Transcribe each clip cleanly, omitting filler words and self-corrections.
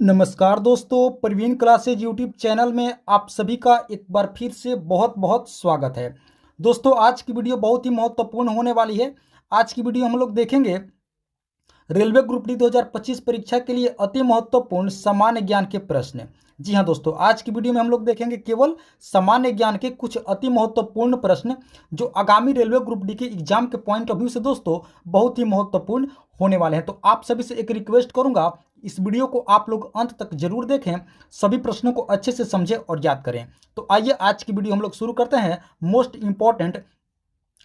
नमस्कार दोस्तों, Praveen classes YouTube channel में आप सभी का एक बार फिर से बहुत बहुत स्वागत है। दोस्तों, आज की वीडियो बहुत ही महत्वपूर्ण होने वाली है। आज की वीडियो हम लोग देखेंगे रेलवे ग्रुप डी 2025 परीक्षा के लिए अति महत्वपूर्ण सामान्य ज्ञान के प्रश्न। जी हाँ दोस्तों, आज की वीडियो में हम लोग देखेंगे केवल सामान्य ज्ञान के कुछ अति महत्वपूर्ण प्रश्न जो आगामी रेलवे ग्रुप डी के एग्जाम के पॉइंट ऑफ व्यू से दोस्तों बहुत ही महत्वपूर्ण होने वाले हैं। तो आप सभी से एक रिक्वेस्ट करूंगा, इस वीडियो को आप लोग अंत तक जरूर देखें, सभी प्रश्नों को अच्छे से समझें और याद करें। तो आइए आज की वीडियो हम लोग शुरू करते हैं मोस्ट इंपॉर्टेंट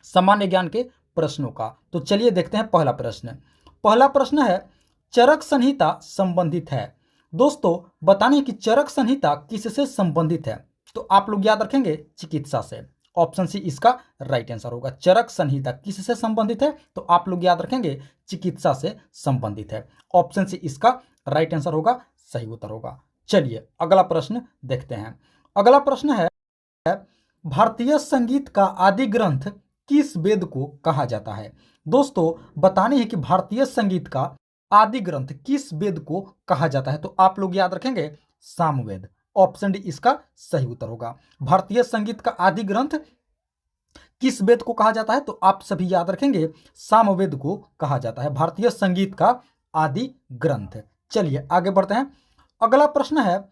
सामान्य ज्ञान के प्रश्नों का। तो चलिए देखते हैं पहला प्रश्न। पहला प्रश्न है, चरक संहिता संबंधित है। दोस्तों, बताने कि चरक संहिता किससे संबंधित है। तो आप लोग याद रखेंगे चिकित्सा से। ऑप्शन सी इसका राइट आंसर होगा। चरक संहिता किससे संबंधित है, तो आप लोग याद रखेंगे चिकित्सा से संबंधित है। ऑप्शन सी इसका राइट आंसर होगा, सही उत्तर होगा। चलिए अगला प्रश्न देखते हैं। अगला प्रश्न है, भारतीय संगीत का आदि ग्रंथ किस वेद को कहा जाता है। दोस्तों, बताने है कि भारतीय संगीत का आदि ग्रंथ किस वेद को कहा जाता है। तो आप लोग याद रखेंगे सामवेद। ऑप्शन डी इसका सही उत्तर होगा। भारतीय संगीत का आदि ग्रंथ किस वेद को कहा जाता है, तो आप सभी याद रखेंगे सामवेद को कहा जाता है भारतीय संगीत का आदि ग्रंथ। चलिए आगे बढ़ते हैं। अगला प्रश्न है,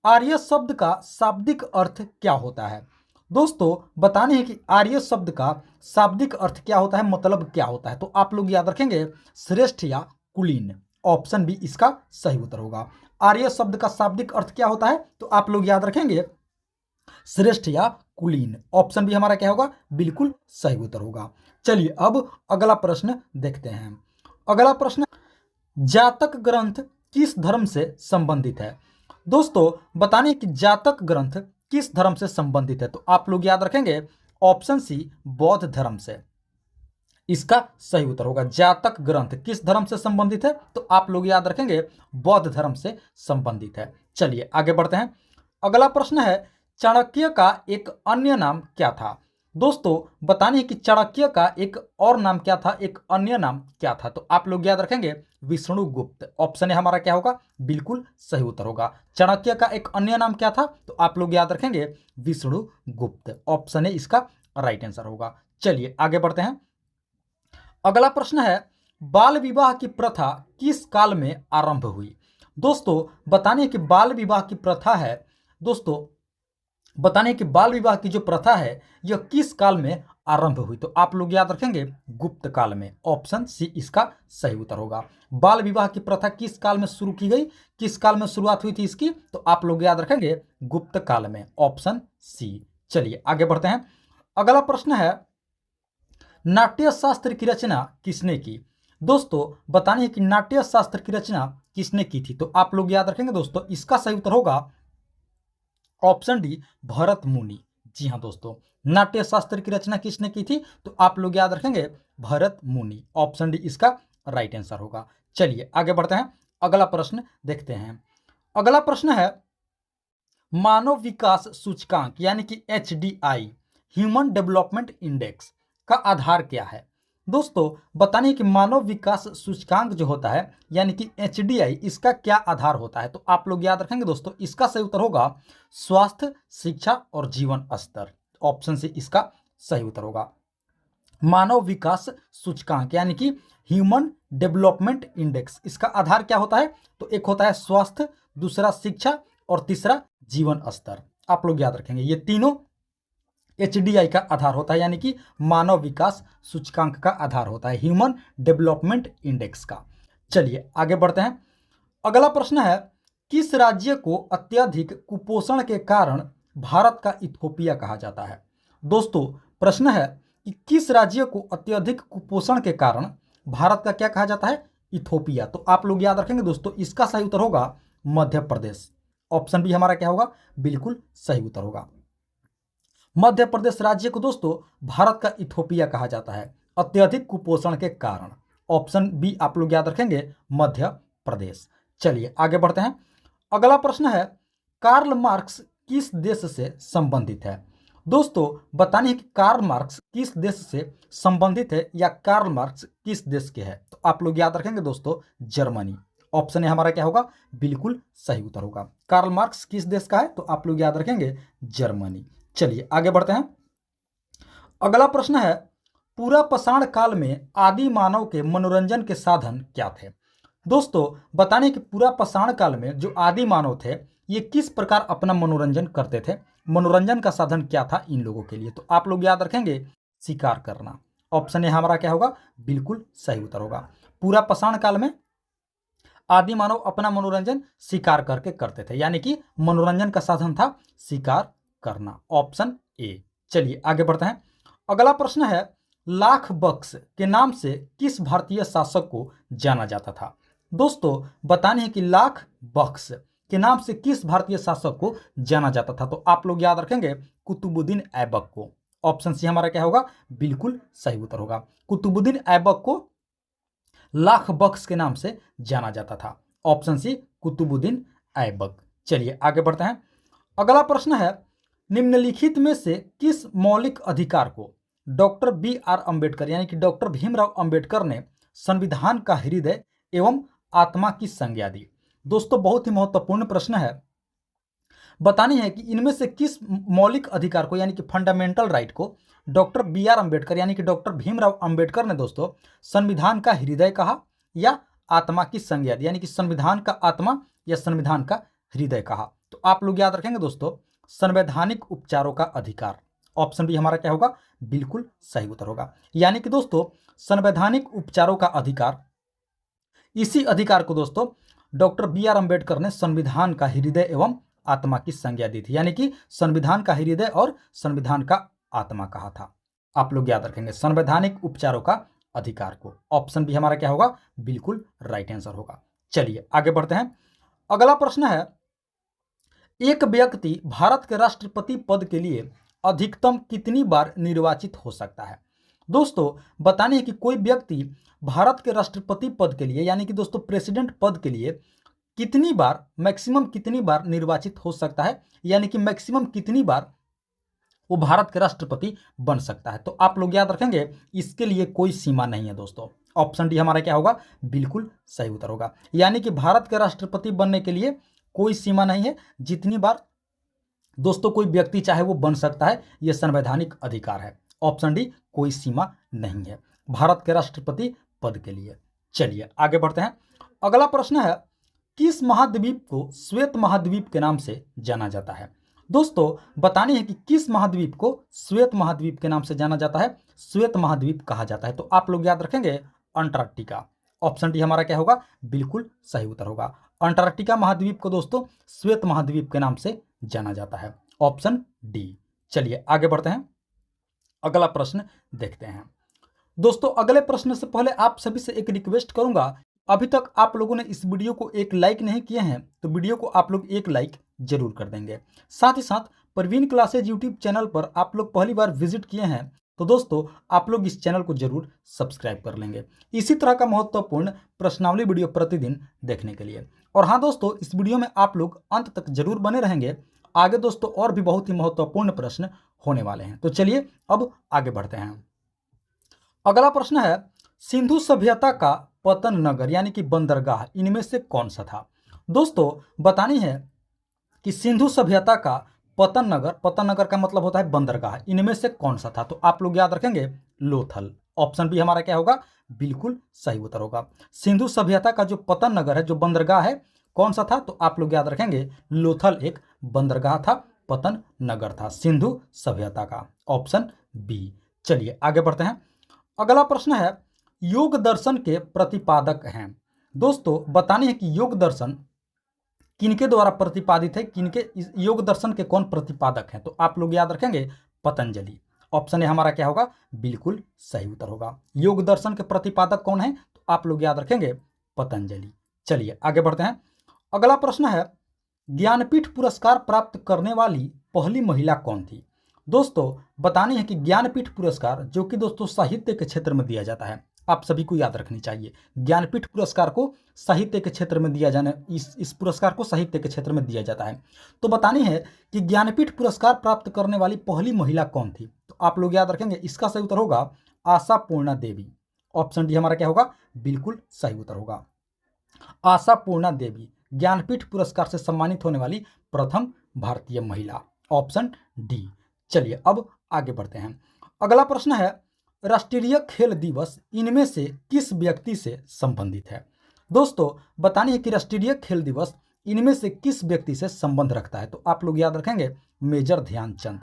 आर्य शब्द का शाब्दिक अर्थ क्या होता है। दोस्तों, बताने है कि आर्य शब्द का शाब्दिक अर्थ क्या होता है, मतलब क्या होता है। तो आप लोग याद रखेंगे श्रेष्ठ या कुलीन। ऑप्शन बी इसका सही उत्तर होगा। आर्य शब्द का शाब्दिक अर्थ क्या होता है, तो आप लोग याद रखेंगे श्रेष्ठ या कुलीन। ऑप्शन बी हमारा क्या होगा, बिल्कुल सही उत्तर होगा। चलिए अब अगला प्रश्न देखते हैं। अगला प्रश्न, जातक ग्रंथ किस धर्म से संबंधित है। दोस्तों, बताने कि जातक ग्रंथ किस धर्म से संबंधित है। तो आप लोग याद रखेंगे ऑप्शन सी बौद्ध धर्म से। इसका सही उत्तर होगा। जातक ग्रंथ किस धर्म से संबंधित है, तो आप लोग याद रखेंगे बौद्ध धर्म से संबंधित है। चलिए आगे बढ़ते हैं। अगला प्रश्न है, चाणक्य का एक अन्य नाम क्या था। दोस्तों, बताने कि चाणक्य का एक और नाम क्या था, एक अन्य नाम क्या था। तो आप लोग याद रखेंगे विष्णुगुप्त। ऑप्शन है हमारा क्या होगा, बिल्कुल सही उत्तर होगा। चाणक्य का एक अन्य नाम क्या था, तो आप लोग याद रखेंगे विष्णुगुप्त। ऑप्शन है इसका राइट आंसर होगा। चलिए आगे बढ़ते हैं। अगला प्रश्न है, बाल विवाह की प्रथा किस काल में आरंभ हुई। दोस्तों, बताने कि बाल विवाह की प्रथा है, दोस्तों बताने कि बाल विवाह की जो प्रथा है यह किस काल में आरंभ हुई। तो आप लोग याद रखेंगे गुप्त काल में। ऑप्शन सी इसका सही उत्तर होगा। बाल विवाह की प्रथा किस काल में शुरू की गई, किस काल में शुरुआत हुई थी इसकी, तो आप लोग याद रखेंगे गुप्त काल में। Option C. चलिए आगे बढ़ते हैं। अगला प्रश्न है, नाट्य शास्त्र की रचना किसने की। दोस्तों, बताने है कि नाट्य शास्त्र की रचना किसने की थी। तो आप लोग याद रखेंगे दोस्तों इसका सही उत्तर होगा ऑप्शन डी भरत मुनि। जी हाँ दोस्तों, नाट्य शास्त्र की रचना किसने की थी, तो आप लोग याद रखेंगे भरत मुनि। ऑप्शन डी इसका राइट आंसर होगा। चलिए आगे बढ़ते हैं। अगला प्रश्न देखते हैं। अगला प्रश्न है, मानव विकास सूचकांक यानी कि HDI ह्यूमन डेवलपमेंट इंडेक्स का आधार क्या है। दोस्तों, बताने कि मानव विकास सूचकांक जो होता है यानी कि HDI इसका क्या आधार होता है। तो आप लोग याद रखेंगे दोस्तों इसका सही उत्तर होगा स्वास्थ्य, शिक्षा और जीवन स्तर। ऑप्शन सी इसका सही उत्तर होगा। मानव विकास सूचकांक यानी कि ह्यूमन डेवलपमेंट इंडेक्स, इसका आधार क्या होता है, तो एक होता है स्वास्थ्य, दूसरा शिक्षा और तीसरा जीवन स्तर। आप लोग याद रखेंगे ये तीनों HDI का आधार होता है, यानी कि मानव विकास सूचकांक का आधार होता है, ह्यूमन डेवलपमेंट इंडेक्स का। चलिए आगे बढ़ते हैं। अगला प्रश्न है, किस राज्य को अत्यधिक कुपोषण के कारण भारत का इथोपिया कहा जाता है। दोस्तों, प्रश्न है कि किस राज्य को अत्यधिक कुपोषण के कारण भारत का क्या कहा जाता है, इथोपिया। तो आप लोग याद रखेंगे दोस्तों इसका सही उत्तर होगा मध्य प्रदेश। ऑप्शन बी हमारा क्या होगा, बिल्कुल सही उत्तर होगा। मध्य प्रदेश राज्य को दोस्तों भारत का इथोपिया कहा जाता है अत्यधिक कुपोषण के कारण। ऑप्शन बी आप लोग याद रखेंगे मध्य प्रदेश। चलिए आगे बढ़ते हैं। अगला प्रश्न है, कार्ल मार्क्स किस देश से संबंधित है। दोस्तों, बताने कि कार्ल मार्क्स किस देश से संबंधित है या कार्ल मार्क्स किस देश के है। तो आप लोग याद रखेंगे दोस्तों जर्मनी। ऑप्शन ए हमारा क्या होगा, बिल्कुल सही उत्तर होगा। कार्ल मार्क्स किस देश का है, तो आप लोग याद रखेंगे जर्मनी। चलिए आगे बढ़ते हैं। अगला प्रश्न है, पूरा पाषाण काल में आदि मानव के मनोरंजन के साधन क्या थे। दोस्तों बताने कि पूरा पाषाण काल में जो आदि मानव थे ये किस प्रकार अपना मनोरंजन करते थे, मनोरंजन का साधन क्या था इन लोगों के लिए, तो आप लोग याद रखेंगे शिकार करना। ऑप्शन ए हमारा क्या होगा, बिल्कुल सही उत्तर होगा। पूरा पाषाण काल में आदि मानव अपना मनोरंजन शिकार करके करते थे, यानी कि मनोरंजन का साधन था शिकार करना। Option A. चलिए आगे बढ़ते हैं। अगला प्रश्न है, लाख बक्स के नाम से किस भारतीय शासक को जाना जाता था। दोस्तों बताने हैं कि लाख बक्स के नाम से किस भारतीय शासक को जाना जाता था, तो आप लोग याद रखेंगे कुतुबुद्दीन ऐबक को। ऑप्शन सी हमारा क्या होगा, बिल्कुल सही उत्तर होगा। कुतुबुद्दीन ऐबक को लाख बक्स के नाम से जाना जाता था। Option C Qutbuddin Aibak. चलिए आगे बढ़ते हैं। अगला प्रश्न है, निम्नलिखित में से किस मौलिक अधिकार को डॉक्टर बी आर अंबेडकर यानी कि डॉक्टर भीमराव अंबेडकर ने संविधान का हृदय एवं आत्मा की संज्ञा दी। दोस्तों बहुत ही महत्वपूर्ण प्रश्न है। बतानी है कि इनमें से किस मौलिक अधिकार को यानी कि फंडामेंटल राइट को डॉक्टर बी आर अंबेडकर यानी कि डॉक्टर भीमराव अंबेडकर ने दोस्तों संविधान का हृदय कहा या आत्मा की संज्ञा दी, यानी कि संविधान का आत्मा या संविधान का हृदय कहा। तो आप लोग याद रखेंगे दोस्तों संवैधानिक उपचारों का अधिकार। ऑप्शन बी हमारा क्या होगा, बिल्कुल सही उत्तर होगा। यानी कि दोस्तों संवैधानिक उपचारों का अधिकार, इसी अधिकार को दोस्तों डॉक्टर बी आर अंबेडकर ने संविधान का हृदय एवं आत्मा की संज्ञा दी थी, यानी कि संविधान का हृदय और संविधान का आत्मा कहा था। आप लोग याद रखेंगे संवैधानिक उपचारों का अधिकार को। ऑप्शन बी हमारा क्या होगा, बिल्कुल राइट आंसर होगा। चलिए आगे बढ़ते हैं। अगला प्रश्न है, एक व्यक्ति भारत के राष्ट्रपति पद के लिए अधिकतम कितनी बार निर्वाचित हो सकता है। दोस्तों बताने कि कोई व्यक्ति भारत के राष्ट्रपति पद के लिए यानी कि दोस्तों प्रेसिडेंट पद के लिए कितनी बार, मैक्सिमम कितनी बार निर्वाचित हो सकता है, यानी कि मैक्सिमम कितनी बार वो भारत के राष्ट्रपति बन सकता है। तो आप लोग याद रखेंगे इसके लिए कोई सीमा नहीं है दोस्तों। ऑप्शन डी हमारा क्या होगा, बिल्कुल सही उत्तर होगा। यानी कि भारत के राष्ट्रपति बनने के लिए कोई सीमा नहीं है, जितनी बार दोस्तों कोई व्यक्ति चाहे वो बन सकता है, यह संवैधानिक अधिकार है। ऑप्शन डी कोई सीमा नहीं है भारत के राष्ट्रपति पद के लिए। चलिए आगे बढ़ते हैं। अगला प्रश्न है, किस महाद्वीप को श्वेत महाद्वीप के नाम से जाना जाता है। दोस्तों बताने है कि किस महाद्वीप को श्वेत महाद्वीप के नाम से जाना जाता है, श्वेत महाद्वीप कहा जाता है। तो आप लोग याद रखेंगे अंटार्कटिका। ऑप्शन डी हमारा क्या होगा, बिल्कुल सही उत्तर होगा। अंटार्कटिका महाद्वीप को दोस्तों श्वेत महाद्वीप के नाम से जाना जाता है। Option D. चलिए आगे बढ़ते हैं। अगला प्रश्न देखते हैं। दोस्तों अगले प्रश्न से पहले आप सभी से एक रिक्वेस्ट करूंगा, अभी तक आप लोगों ने इस वीडियो को एक लाइक नहीं किए हैं तो वीडियो को आप लोग एक लाइक जरूर कर देंगे। साथ ही साथ प्रवीण क्लासेज यूट्यूब चैनल पर आप लोग पहली बार विजिट किए हैं तो दोस्तों आप लोग इस चैनल को जरूर सब्सक्राइब कर लेंगे इसी तरह का महत्वपूर्ण प्रश्नावली वीडियो प्रतिदिन देखने के लिए। और हाँ दोस्तों इस वीडियो में आप लोग अंत तक जरूर बने रहेंगे, आगे दोस्तों और भी बहुत ही महत्वपूर्ण प्रश्न होने वाले हैं। तो चलिए अब आगे बढ़ते हैं। अगला प्रश्न है, सिंधु सभ्यता का पतन नगर यानी कि बंदरगाह इनमें से कौन सा था। दोस्तों बतानी है कि सिंधु सभ्यता का पतन नगर का मतलब होता है बंदरगाह, इनमें से कौन सा था। तो आप लोग याद रखेंगे लोथल। ऑप्शन बी हमारा क्या होगा, बिल्कुल सही उत्तर होगा। सिंधु सभ्यता का जो पतन नगर है, जो बंदरगाह है, कौन सा था, तो आप लोग याद रखेंगे लोथल एक बंदरगाह था, पतन नगर था सिंधु सभ्यता का। Option B. चलिए आगे बढ़ते हैं। अगला प्रश्न है, योग दर्शन के प्रतिपादक हैं। दोस्तों बतानी है कि योग दर्शन किनके द्वारा प्रतिपादित है, किनके योग दर्शन के कौन प्रतिपादक हैं। तो आप लोग याद रखेंगे पतंजलि। ऑप्शन ए हमारा क्या होगा, बिल्कुल सही उत्तर होगा। योग दर्शन के प्रतिपादक कौन है, तो आप लोग याद रखेंगे पतंजलि। चलिए आगे बढ़ते हैं। अगला प्रश्न है, ज्ञानपीठ पुरस्कार प्राप्त करने वाली पहली महिला कौन थी। दोस्तों बतानी है कि ज्ञानपीठ पुरस्कार जो कि दोस्तों साहित्य के क्षेत्र में दिया जाता है, आप सभी को याद रखनी चाहिए। ज्ञानपीठ पुरस्कार को साहित्य के क्षेत्र में दिया जाने इस पुरस्कार को साहित्य के क्षेत्र में दिया जाता है। तो बतानी है कि ज्ञानपीठ पुरस्कार प्राप्त करने वाली पहली महिला कौन थी। तो आप लोग याद रखेंगे इसका सही उत्तर होगा आशा पूर्णा देवी। ऑप्शन डी हमारा क्या होगा, बिल्कुल सही उत्तर होगा। आशापूर्णा देवी ज्ञानपीठ पुरस्कार से सम्मानित होने वाली प्रथम भारतीय महिला। Option D. चलिए अब आगे बढ़ते हैं। अगला प्रश्न है, राष्ट्रीय खेल दिवस इनमें से किस व्यक्ति से संबंधित है? दोस्तों बतानी है कि राष्ट्रीय खेल दिवस इनमें से किस व्यक्ति से संबंध रखता है? तो आप लोग याद रखेंगे मेजर ध्यानचंद।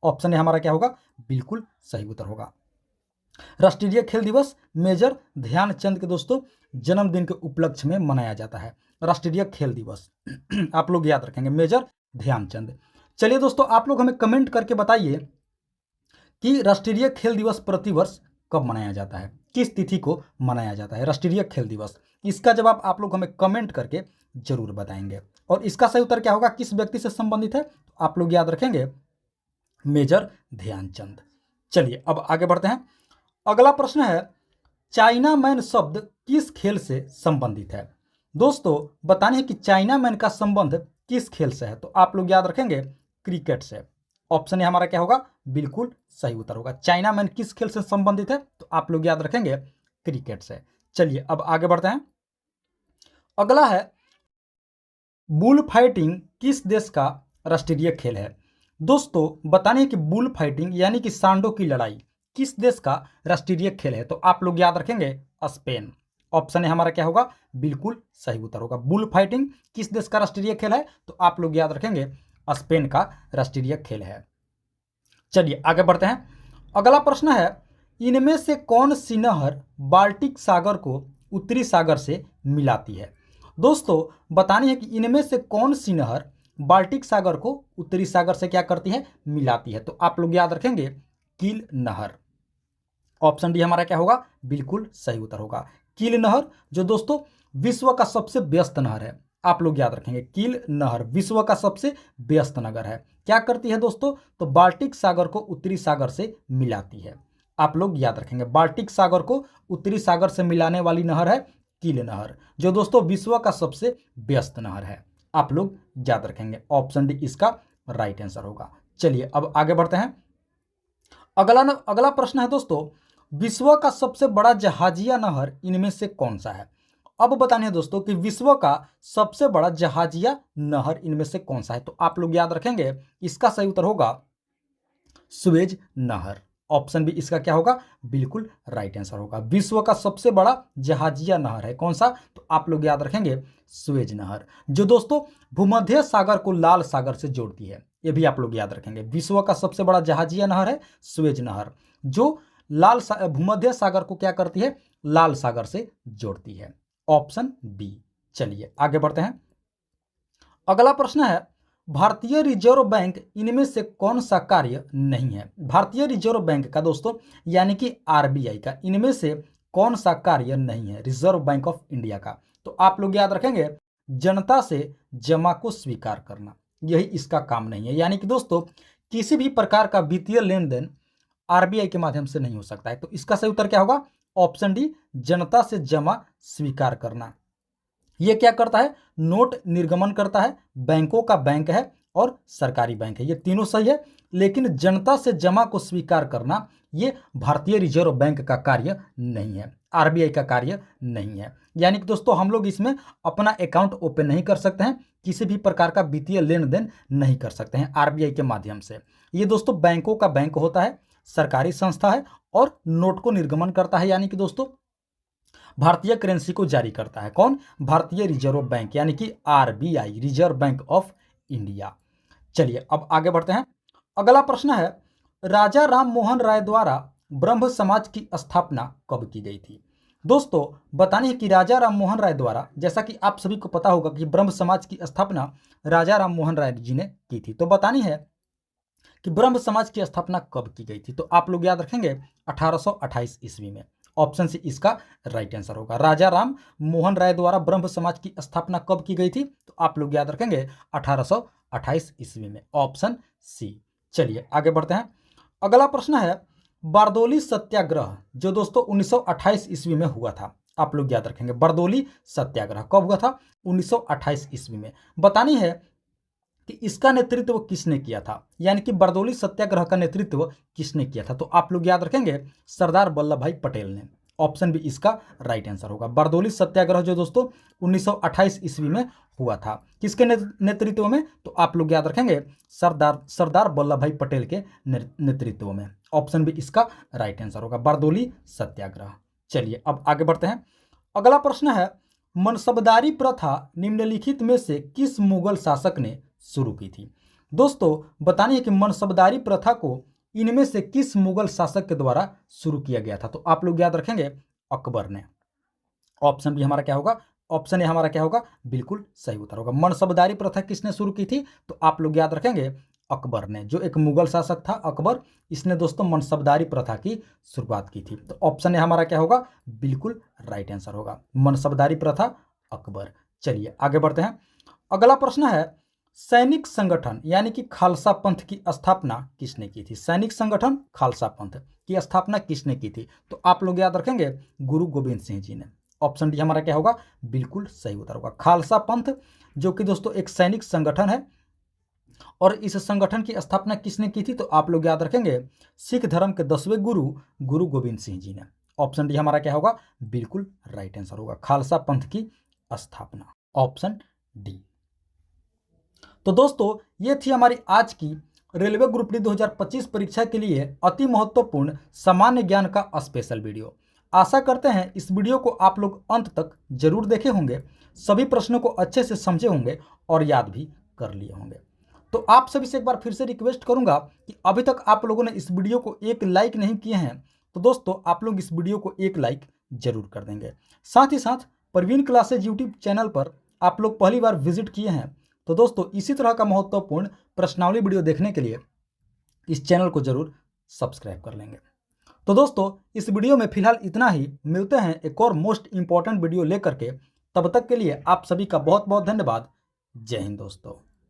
ऑप्शन ए हमारा क्या होगा? बिल्कुल सही उत्तर होगा। राष्ट्रीय खेल दिवस मेजर ध्यानचंद के दोस्तों जन्मदिन के उपलक्ष्य में मनाया जाता है राष्ट्रीय खेल दिवस। आप लोग याद रखेंगे मेजर ध्यानचंद। चलिए दोस्तों आप लोग हमें कमेंट करके बताइए कि राष्ट्रीय खेल दिवस प्रतिवर्ष कब मनाया जाता है, किस तिथि को मनाया जाता है राष्ट्रीय खेल दिवस? इसका जवाब आप लोग हमें कमेंट करके जरूर बताएंगे। और इसका सही उत्तर क्या होगा, किस व्यक्ति से संबंधित है? तो आप लोग याद रखेंगे मेजर ध्यानचंद। चलिए अब आगे बढ़ते हैं। अगला प्रश्न है, चाइना मैन शब्द किस खेल से संबंधित है? दोस्तों बताने है कि चाइना मैन का संबंध किस खेल से है? तो आप लोग याद रखेंगे क्रिकेट से। ऑप्शन ए हमारा क्या होगा? बिल्कुल सही उत्तर होगा। चाइना मैन किस खेल से संबंधित है? तो आप लोग याद रखेंगे क्रिकेट से। चलिए अब आगे बढ़ते हैं। अगला है, बुल फाइटिंग किस देश का राष्ट्रीय खेल है? दोस्तों बताने कि बुल फाइटिंग यानी कि सांडों की लड़ाई किस देश का राष्ट्रीय खेल है? तो आप लोग याद रखेंगे स्पेन। ऑप्शन है हमारा क्या होगा? बिल्कुल सही उत्तर होगा। बुल फाइटिंग किस देश का राष्ट्रीय खेल है? तो आप लोग याद रखेंगे स्पेन का राष्ट्रीय खेल है। चलिए आगे बढ़ते हैं। अगला प्रश्न है, इनमें से कौन सी नहर बाल्टिक सागर को उत्तरी सागर से मिलाती है? दोस्तों बतानी है कि इनमें से कौन सी नहर बाल्टिक सागर को उत्तरी सागर से क्या करती है? मिलाती है। तो आप लोग याद रखेंगे कील नहर। ऑप्शन डी हमारा क्या होगा? बिल्कुल सही उत्तर होगा कील नहर, जो दोस्तों विश्व का सबसे व्यस्त नहर है। आप लोग याद रखेंगे कील नहर विश्व का सबसे व्यस्त नगर है। क्या करती है दोस्तों? तो बाल्टिक सागर को उत्तरी सागर से मिलाती है। आप लोग याद रखेंगे बाल्टिक सागर को उत्तरी सागर से मिलाने वाली नहर है कील नहर, जो दोस्तों विश्व का सबसे व्यस्त नहर है। आप लोग याद रखेंगे ऑप्शन डी इसका राइट आंसर होगा। चलिए अब आगे बढ़ते हैं। अगला प्रश्न है दोस्तों, विश्व का सबसे बड़ा जहाजिया नहर इनमें से कौन सा है? अब बताने है दोस्तों कि विश्व का सबसे बड़ा जहाजिया नहर इनमें से कौन सा है? तो आप लोग याद रखेंगे इसका सही उत्तर होगा सुएज नहर। ऑप्शन बी इसका क्या होगा? बिल्कुल राइट आंसर होगा। विश्व का सबसे बड़ा जहाजिया नहर है कौन सा? तो आप लोग याद रखेंगे सुएज नहर, जो दोस्तों भूमध्य सागर को लाल सागर से जोड़ती है। ये भी आप लोग याद रखेंगे। विश्व का सबसे बड़ा जहाजिया नहर है सुएज नहर, जो भूमध्य सागर को क्या करती है? लाल सागर से जोड़ती है। Option B. चलिए आगे बढ़ते हैं। अगला प्रश्न है, भारतीय रिजर्व बैंक इनमें से कौन सा कार्य नहीं है? भारतीय रिजर्व बैंक का दोस्तों यानी कि आरबीआई का इनमें से कौन सा कार्य नहीं है रिजर्व बैंक ऑफ इंडिया का? तो आप लोग याद रखेंगे जनता से जमा को स्वीकार करना, यही इसका काम नहीं है। यानी कि दोस्तों किसी भी प्रकार का वित्तीय लेन देन आरबीआई के माध्यम से नहीं हो सकता है। तो इसका सही उत्तर क्या होगा? ऑप्शन डी जनता से जमा स्वीकार करना। ये क्या करता है? नोट निर्गमन करता है, बैंकों का बैंक है और सरकारी बैंक है, ये तीनों सही है। लेकिन जनता से जमा को स्वीकार करना ये भारतीय रिजर्व बैंक का कार्य नहीं है, आरबीआई का कार्य नहीं है। यानी कि दोस्तों हम लोग इसमें अपना अकाउंट ओपन नहीं कर सकते हैं, किसी भी प्रकार का वित्तीय लेन देन नहीं कर सकते हैं आरबीआई के माध्यम से। ये दोस्तों बैंकों का बैंक होता है, सरकारी संस्था है और नोट को निर्गमन करता है, यानी कि दोस्तों भारतीय करेंसी को जारी करता है। कौन? भारतीय रिजर्व बैंक यानी कि RBI, reserve bank of India. चलिए अब आगे बढ़ते हैं। अगला प्रश्न है, राजा राम मोहन राय द्वारा ब्रह्म समाज की स्थापना कब की गई थी? दोस्तों बताने है कि राजा राम मोहन राय द्वारा, जैसा कि आप सभी को पता होगा कि ब्रह्म समाज की स्थापना राजा राम मोहन राय जी ने की थी। तो बतानी है कि ब्रह्म समाज की स्थापना कब की गई थी? तो आप लोग याद रखेंगे 1828 ईस्वी में। ऑप्शन सी इसका राइट आंसर होगा। राजा राम मोहन राय द्वारा ब्रह्म समाज की स्थापना कब की गई थी? तो आप लोग याद रखेंगे 1828 ईस्वी में। Option C. चलिए आगे बढ़ते हैं। अगला प्रश्न है, बारदोली सत्याग्रह जो दोस्तों 1928 ईस्वी में हुआ था, आप लोग याद रखेंगे बारदोली सत्याग्रह कब हुआ था? 1928 ईस्वी में। बतानी है कि इसका नेतृत्व किसने किया था, यानी कि बारदोली सत्याग्रह का नेतृत्व किसने किया था? तो आप लोग याद रखेंगे सरदार वल्लभ भाई पटेल ने। ऑप्शन बी इसका राइट आंसर होगा। बारदोली सत्याग्रह जो दोस्तों 1928 ईस्वी में हुआ था, किसके नेतृत्व में? तो आप लोग याद रखेंगे सरदार वल्लभ भाई पटेल के नेतृत्व में। ऑप्शन बी इसका राइट आंसर होगा, बारदोली सत्याग्रह। चलिए अब आगे बढ़ते हैं। अगला प्रश्न है, मनसबदारी प्रथा निम्नलिखित में से किस मुगल शासक ने शुरू की थी? दोस्तों बतानी है कि मनसबदारी प्रथा को इनमें से किस मुगल शासक के द्वारा शुरू किया गया था? तो आप लोग याद रखेंगे अकबर ने। ऑप्शन बी हमारा क्या होगा? ऑप्शन ए हमारा क्या होगा? बिल्कुल सही उत्तर होगा। मनसबदारी प्रथा किसने शुरू की थी? तो आप लोग याद रखेंगे अकबर ने, जो एक मुगल शासक था अकबर, इसने दोस्तों मनसबदारी प्रथा की शुरुआत की थी। तो ऑप्शन ए हमारा क्या होगा? बिल्कुल राइट आंसर होगा, मनसबदारी प्रथा अकबर। चलिए आगे बढ़ते हैं। अगला प्रश्न है, सैनिक संगठन यानी कि खालसा पंथ की स्थापना किसने की थी? सैनिक संगठन खालसा पंथ की स्थापना किसने की थी? तो आप लोग याद रखेंगे गुरु गोविंद सिंह जी ने। ऑप्शन डी हमारा क्या होगा? बिल्कुल सही उत्तर होगा। खालसा पंथ जो कि दोस्तों एक सैनिक संगठन है, और इस संगठन की स्थापना किसने की थी? तो आप लोग याद रखेंगे सिख धर्म के 10वें गुरु गुरु गोविंद सिंह जी ने। ऑप्शन डी हमारा क्या होगा? बिल्कुल राइट आंसर होगा, खालसा पंथ की स्थापना, ऑप्शन डी। तो दोस्तों ये थी हमारी आज की रेलवे ग्रुप डी 2025 परीक्षा के लिए अति महत्वपूर्ण सामान्य ज्ञान का स्पेशल वीडियो। आशा करते हैं इस वीडियो को आप लोग अंत तक जरूर देखे होंगे, सभी प्रश्नों को अच्छे से समझे होंगे और याद भी कर लिए होंगे। तो आप सभी से एक बार फिर से रिक्वेस्ट करूंगा कि अभी तक आप लोगों ने इस वीडियो को एक लाइक नहीं किए हैं, तो दोस्तों आप लोग इस वीडियो को एक लाइक जरूर कर देंगे। साथ ही साथ परवीन क्लासेज यूट्यूब चैनल पर आप लोग पहली बार विजिट किए हैं, तो दोस्तों इसी तरह का महत्वपूर्ण प्रश्नावली वीडियो देखने के लिए इस चैनल को जरूर सब्सक्राइब कर लेंगे। तो दोस्तों इस वीडियो में फिलहाल इतना ही, मिलते हैं एक और मोस्ट इंपॉर्टेंट वीडियो लेकर के। तब तक के लिए आप सभी का बहुत बहुत धन्यवाद। जय हिंद दोस्तों।